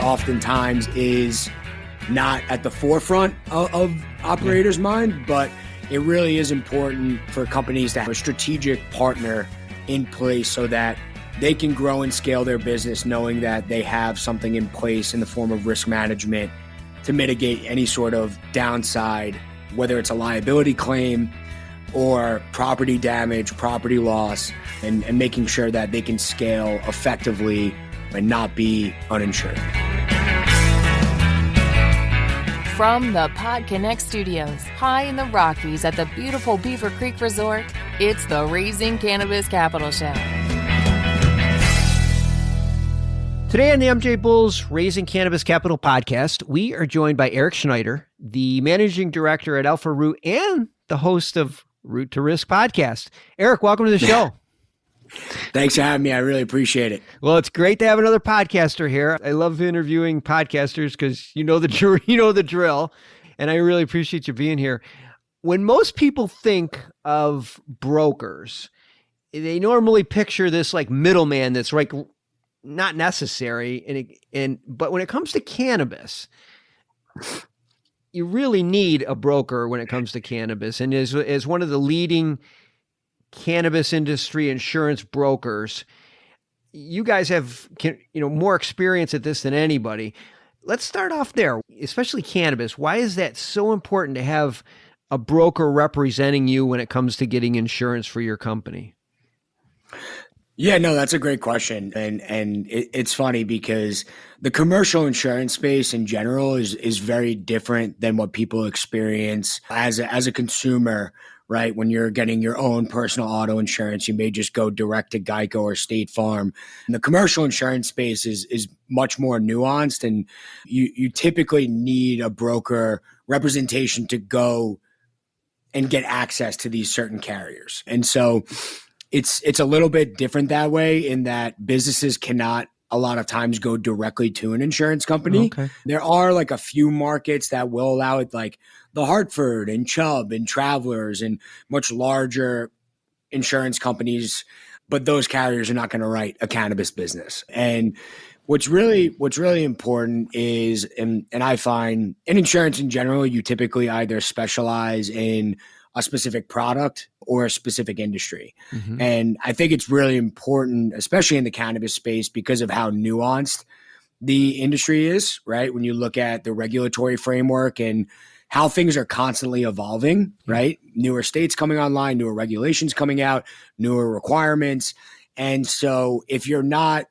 oftentimes is not at the forefront of operators' mind, but it really is important for companies to have a strategic partner in place so that they can grow and scale their business knowing that they have something in place in the form of risk management to mitigate any sort of downside, whether it's a liability claim or property damage, property loss, and making sure that they can scale effectively and not be uninsured. From the PodConx studios, high in the Rockies at the beautiful Beaver Creek Resort, it's the Raising Cannabis Capital Show. Today on the MJ Bulls Raising Cannabis Capital podcast, we are joined by Eric Schneider, the managing director at Alpharoot and the host of Root to Risk podcast. Eric, welcome to the show. Thanks for having me. I really appreciate it. Well, it's great to have another podcaster here. I love interviewing podcasters because you know the drill, and I really appreciate you being here. When most people think of brokers, they normally picture this like middleman that's like not necessary, but when it comes to cannabis, you really need a broker when it comes to cannabis. And as one of the leading cannabis industry insurance brokers, you guys have more experience at this than anybody. Let's start off there, especially cannabis. Why is that so important to have a broker representing you when it comes to getting insurance for your company? Yeah, no, that's a great question. And it's funny because the commercial insurance space in general is very different than what people experience as a consumer, right? When you're getting your own personal auto insurance, you may just go direct to Geico or State Farm. And the commercial insurance space is much more nuanced, and you typically need a broker representation to go and get access to these certain carriers. And so it's a little bit different that way in that businesses cannot a lot of times go directly to an insurance company. Okay. There are like a few markets that will allow it, like the Hartford and Chubb and Travelers and much larger insurance companies, but those carriers are not going to write a cannabis business. And what's really important is, and I find in insurance in general, you typically either specialize in a specific product or a specific industry. Mm-hmm. And I think it's really important, especially in the cannabis space, because of how nuanced the industry is, right? When you look at the regulatory framework and how things are constantly evolving, right? Newer states coming online, newer regulations coming out, newer requirements. And so if you're not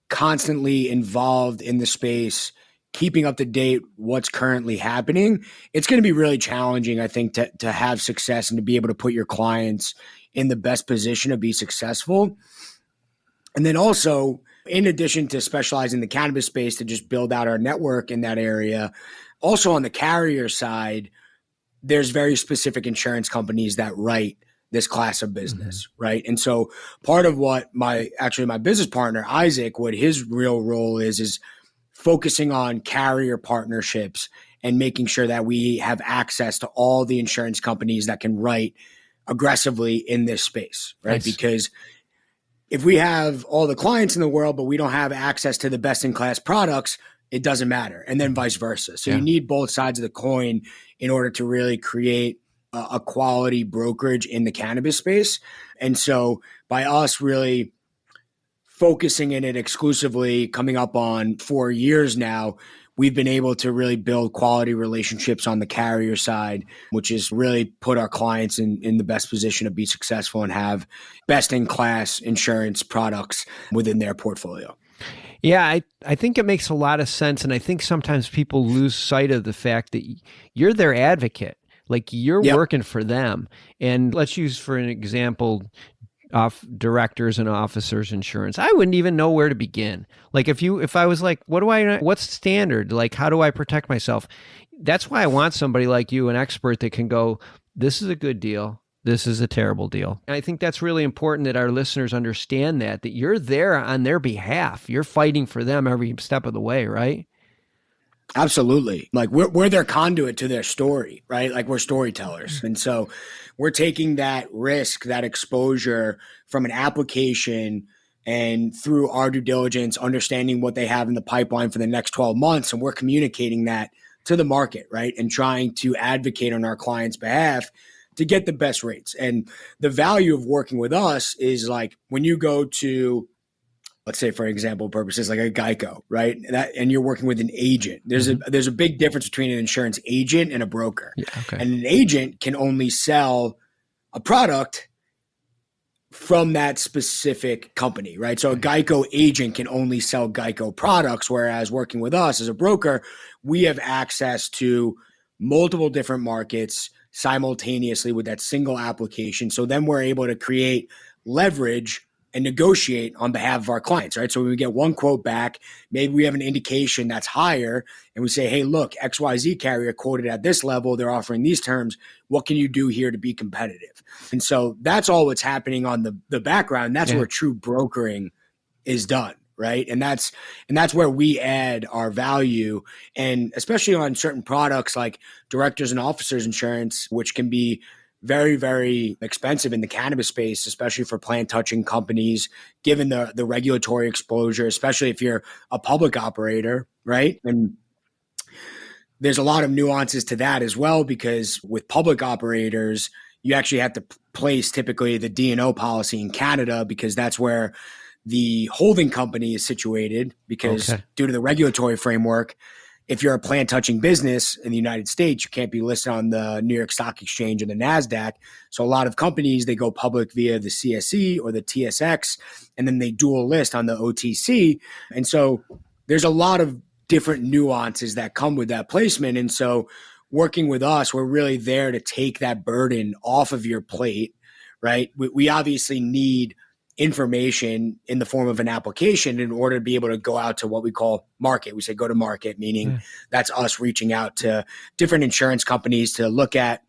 constantly involved in the space, keeping up to date what's currently happening, it's going to be really challenging, I think, to have success and to be able to put your clients in the best position to be successful. And then also, in addition to specializing in the cannabis space to just build out our network in that area, also on the carrier side, there's very specific insurance companies that write this class of business, right? And so part of what my business partner, Isaac, what his real role is focusing on carrier partnerships and making sure that we have access to all the insurance companies that can write aggressively in this space, right? Nice. Because if we have all the clients in the world, but we don't have access to the best-in-class products, it doesn't matter. And then vice versa. So you need both sides of the coin in order to really create a quality brokerage in the cannabis space. And so by us really focusing in it exclusively, coming up on 4 years now, we've been able to really build quality relationships on the carrier side, which has really put our clients in the best position to be successful and have best-in-class insurance products within their portfolio. Yeah, I think it makes a lot of sense. And I think sometimes people lose sight of the fact that you're their advocate. Like you're working for them. And let's use for an example, directors and officers insurance. I wouldn't even know where to begin. Like if I was like, what's standard? Like, how do I protect myself? That's why I want somebody like you, an expert that can go, this is a good deal. This is a terrible deal. And I think that's really important that our listeners understand that you're there on their behalf. You're fighting for them every step of the way, right? Absolutely. Like we're their conduit to their story, right? Like we're storytellers. And so we're taking that risk, that exposure from an application And through our due diligence, understanding what they have in the pipeline for the next 12 months, and we're communicating that to the market, right? And trying to advocate on our clients' behalf to get the best rates. And the value of working with us is like when you go to, let's say for example purposes, like a Geico, right? And you're working with an agent. There's a big difference between an insurance agent and a broker. Yeah, okay. And an agent can only sell a product from that specific company, right? So a Geico agent can only sell Geico products, whereas working with us as a broker, we have access to multiple different markets simultaneously with that single application. So then we're able to create leverage and negotiate on behalf of our clients, right? So when we get one quote back, maybe we have an indication that's higher and we say, hey, look, XYZ carrier quoted at this level. They're offering these terms. What can you do here to be competitive? And so that's all what's happening on the background. That's where true brokering is done, right? And that's where we add our value. And especially on certain products like directors and officers insurance, which can be very, very expensive in the cannabis space, especially for plant touching companies, given the regulatory exposure, especially if you're a public operator, right? And there's a lot of nuances to that as well, because with public operators, you actually have to place typically the D&O policy in Canada, because that's where the holding company is situated, because due to the regulatory framework, if you're a plant touching business in the United States, you can't be listed on the New York Stock Exchange or the NASDAQ. So a lot of companies, they go public via the CSE or the TSX, and then they dual list on the OTC. And so there's a lot of different nuances that come with that placement. And so working with us, we're really there to take that burden off of your plate, right? We obviously need information in the form of an application in order to be able to go out to what we call market. We say go to market, meaning that's us reaching out to different insurance companies to look at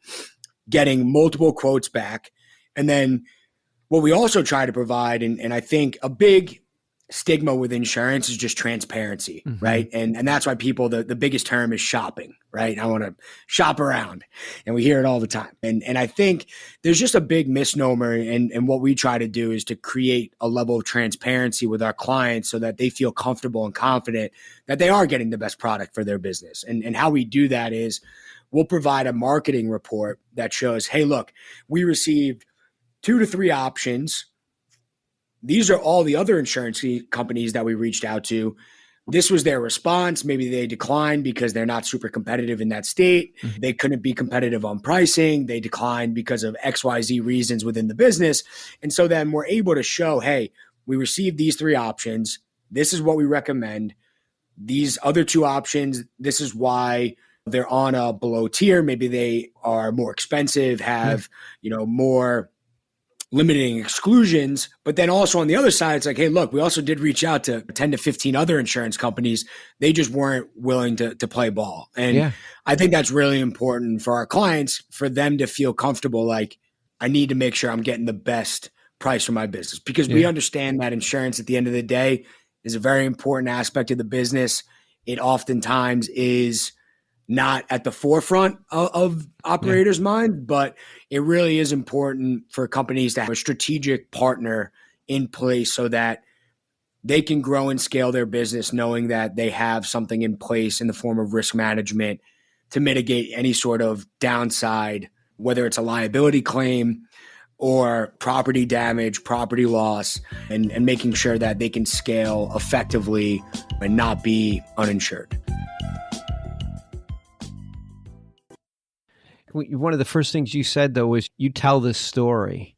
getting multiple quotes back. And then what we also try to provide, and I think a big stigma with insurance is just transparency, right? And that's why people, the biggest term is shopping, right? I want to shop around, and we hear it all the time. And I think there's just a big misnomer, and what we try to do is to create a level of transparency with our clients so that they feel comfortable and confident that they are getting the best product for their business. And how we do that is we'll provide a marketing report that shows, hey, look, we received 2 to 3 options. These are all the other insurance companies that we reached out to. This was their response. Maybe they declined because they're not super competitive in that state. They couldn't be competitive on pricing. They declined because of XYZ reasons within the business. And so then we're able to show, hey, we received these 3 options. This is what we recommend. These other 2 options, this is why they're on a below tier. Maybe they are more expensive, have, more limiting exclusions. But then also on the other side, it's like, hey, look, we also did reach out to 10 to 15 other insurance companies. They just weren't willing to play ball. And I think that's really important for our clients, for them to feel comfortable. Like, I need to make sure I'm getting the best price for my business, because we understand that insurance at the end of the day is a very important aspect of the business. It oftentimes is not at the forefront of operators' mind, but it really is important for companies to have a strategic partner in place so that they can grow and scale their business, knowing that they have something in place in the form of risk management to mitigate any sort of downside, whether it's a liability claim or property damage, property loss, and making sure that they can scale effectively and not be uninsured. One of the first things you said, though, was you tell this story.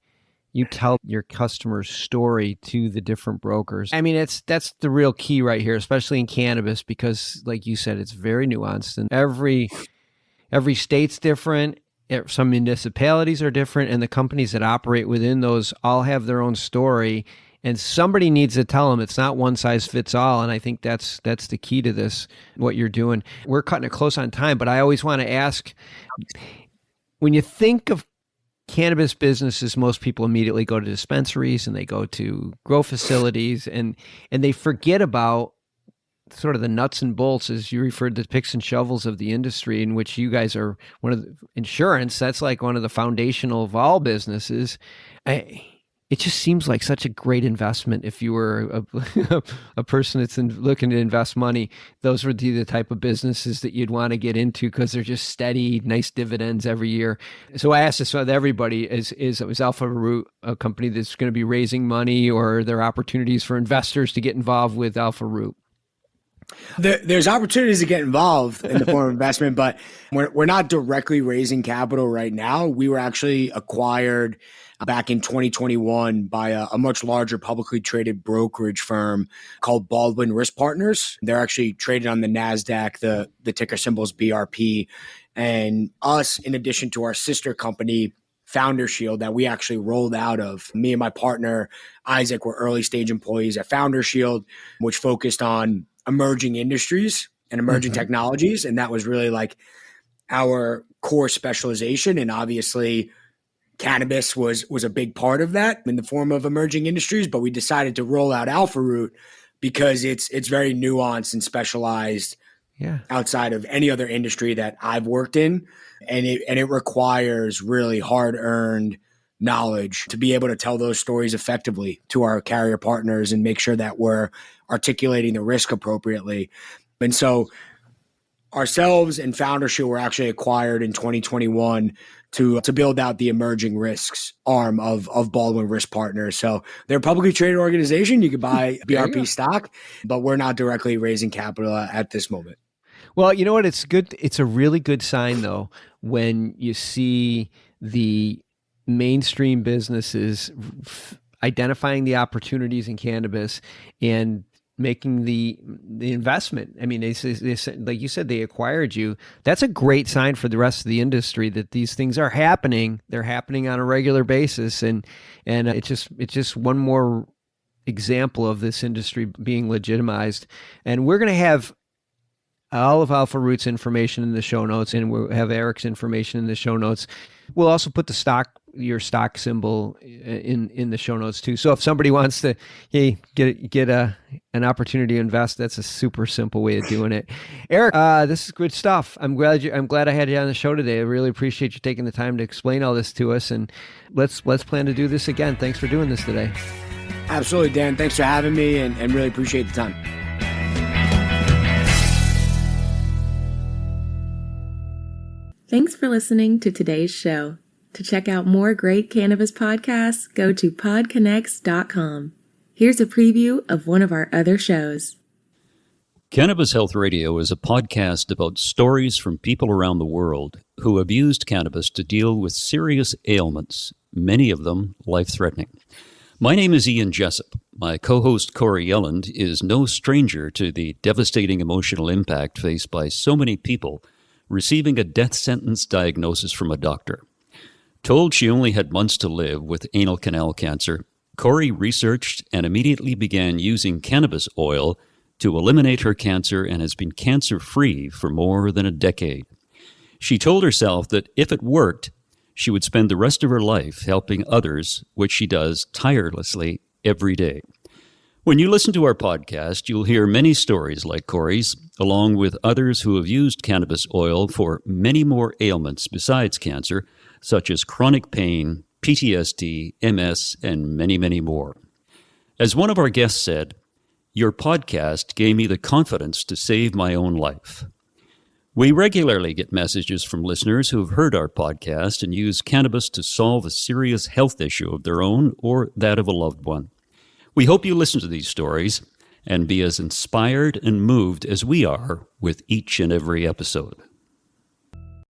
You tell your customer's story to the different brokers. I mean, that's the real key right here, especially in cannabis, because like you said, it's very nuanced, and every state's different. Some municipalities are different, and the companies that operate within those all have their own story, and somebody needs to tell them. It's not one size fits all, and I think that's the key to this, what you're doing. We're cutting it close on time, but I always want to ask, when you think of cannabis businesses, most people immediately go to dispensaries and they go to grow facilities, and they forget about sort of the nuts and bolts, as you referred to, the picks and shovels of the industry, in which you guys are one of the insurance. That's like one of the foundational of all businesses. Is it just seems like such a great investment. If you were a person that's looking to invest money, those would be the type of businesses that you'd want to get into because they're just steady, nice dividends every year. So I asked this with everybody: is Alpharoot a company that's going to be raising money, or are there opportunities for investors to get involved with Alpharoot? There's opportunities to get involved in the form of investment, but we're not directly raising capital right now. We were actually acquired back in 2021 by a much larger publicly traded brokerage firm called Baldwin Risk Partners. They're actually traded on the NASDAQ. The ticker symbol is BRP. And us, in addition to our sister company, Founder Shield, that we actually rolled out of. Me and my partner, Isaac, were early stage employees at Founder Shield, which focused on emerging industries and emerging technologies. And that was really like our core specialization. And obviously cannabis was a big part of that in the form of emerging industries, but we decided to roll out Alpharoot because it's very nuanced and specialized outside of any other industry that I've worked in. And it requires really hard-earned knowledge to be able to tell those stories effectively to our carrier partners and make sure that we're articulating the risk appropriately. And so ourselves and Founder Shield were actually acquired in 2021 to build out the emerging risks arm of Baldwin Risk Partners. So they're a publicly traded organization. You can buy BRP stock, but we're not directly raising capital at this moment. Well, you know what? It's good. It's a really good sign, though, when you see the mainstream businesses identifying the opportunities in cannabis and making the investment. I mean, they like you said, they acquired you. That's a great sign for the rest of the industry that these things are happening. They're happening on a regular basis, and it's just one more example of this industry being legitimized. And we're going to have all of Alpharoot's information in the show notes, and we'll have Eric's information in the show notes. We'll also put your stock symbol in the show notes too. So if somebody wants to, get an opportunity to invest, that's a super simple way of doing it. Eric, this is good stuff. I'm glad I had you on the show today. I really appreciate you taking the time to explain all this to us, and let's plan to do this again. Thanks for doing this today. Absolutely, Dan. Thanks for having me, and really appreciate the time. Thanks for listening to today's show. To check out more great cannabis podcasts, go to PodConx.com. Here's a preview of one of our other shows. Cannabis Health Radio is a podcast about stories from people around the world who have used cannabis to deal with serious ailments, many of them life-threatening. My name is Ian Jessup. My co-host Corey Yelland is no stranger to the devastating emotional impact faced by so many people receiving a death sentence diagnosis from a doctor. Told she only had months to live with anal canal cancer, Corey researched and immediately began using cannabis oil to eliminate her cancer and has been cancer-free for more than a decade. She told herself that if it worked, she would spend the rest of her life helping others, which she does tirelessly every day. When you listen to our podcast, you'll hear many stories like Corey's, along with others who have used cannabis oil for many more ailments besides cancer, such as chronic pain, PTSD, MS, and many, many more. As one of our guests said, "Your podcast gave me the confidence to save my own life." We regularly get messages from listeners who have heard our podcast and use cannabis to solve a serious health issue of their own or that of a loved one. We hope you listen to these stories and be as inspired and moved as we are with each and every episode.